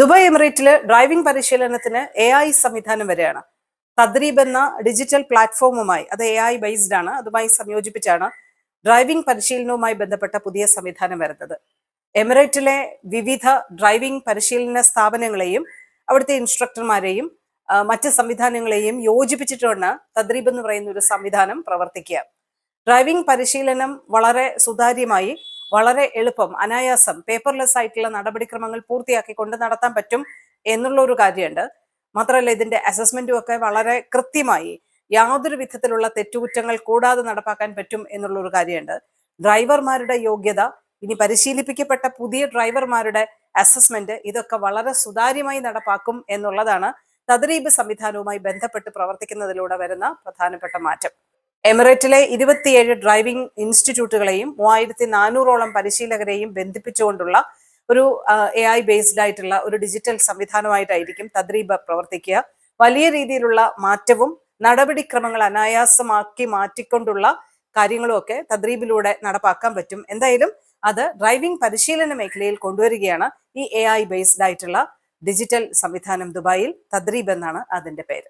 Dubai എമിറേറ്റില് driving പരിശീലനത്തിന് AI സംവിധാനം വരെയാണ്. തദ്രീബ് എന്ന ഡിജിറ്റൽ പ്ലാറ്റ്ഫോമുമായി, അത് AI ബേസ്ഡ് ആണ്, അതുമായി സംയോജിപ്പിച്ചാണ് ഡ്രൈവിംഗ് പരിശീലനവുമായി ബന്ധപ്പെട്ട പുതിയ സംവിധാനം വരുന്നത്. എമിറേറ്റിലെ വിവിധ ഡ്രൈവിംഗ് പരിശീലന സ്ഥാപനങ്ങളെയും അവിടുത്തെ ഇൻസ്ട്രക്ടർമാരെയും മറ്റ് സംവിധാനങ്ങളെയും യോജിപ്പിച്ചിട്ടാണ് തദ്രീബ് എന്ന് പറയുന്ന ഒരു സംവിധാനം പ്രവർത്തിക്കുക. ഡ്രൈവിംഗ് പരിശീലനം വളരെ സുതാര്യമായി, വളരെ എളുപ്പം, അനായാസം, പേപ്പർലെസ് ആയിട്ടുള്ള നടപടിക്രമങ്ങൾ പൂർത്തിയാക്കിക്കൊണ്ട് നടത്താൻ പറ്റും എന്നുള്ള ഒരു കാര്യമുണ്ട്. മാത്രമല്ല, ഇതിന്റെ അസസ്മെന്റും ഒക്കെ വളരെ കൃത്യമായി, യാതൊരു വിധത്തിലുള്ള തെറ്റുകുറ്റങ്ങൾ കൂടാതെ നടപ്പാക്കാൻ പറ്റും എന്നുള്ള ഒരു കാര്യമുണ്ട്. ഡ്രൈവർമാരുടെ യോഗ്യത, ഇനി പരിശീലിപ്പിക്കപ്പെട്ട പുതിയ ഡ്രൈവർമാരുടെ അസസ്മെന്റ്, ഇതൊക്കെ വളരെ സുതാര്യമായി നടപ്പാക്കും എന്നുള്ളതാണ് തദ്രീബ് സംവിധാനവുമായി ബന്ധപ്പെട്ട് പ്രവർത്തിക്കുന്നതിലൂടെ വരുന്ന പ്രധാനപ്പെട്ട മാറ്റം. എമിറേറ്റിലെ 27 ഡ്രൈവിംഗ് ഇൻസ്റ്റിറ്റ്യൂട്ടുകളെയും 3400ഓളം പരിശീലകരെയും ബന്ധിപ്പിച്ചുകൊണ്ടുള്ള ഒരു AI ബേസ്ഡ് ആയിട്ടുള്ള ഒരു ഡിജിറ്റൽ സംവിധാനമായിട്ടായിരിക്കും തദ്രീബ് പ്രവർത്തിക്കുക. വലിയ രീതിയിലുള്ള മാറ്റവും നടപടിക്രമങ്ങൾ അനായാസമാക്കി മാറ്റിക്കൊണ്ടുള്ള കാര്യങ്ങളും ഒക്കെ തദ്രീബിലൂടെ നടപ്പാക്കാൻ പറ്റും. എന്തായാലും അത് ഡ്രൈവിംഗ് പരിശീലന മേഖലയിൽ കൊണ്ടുവരികയാണ് ഈ AI ബേസ്ഡ് ആയിട്ടുള്ള ഡിജിറ്റൽ സംവിധാനം. ദുബായിൽ തദ്രീബ് എന്നാണ് അതിന്റെ പേര്.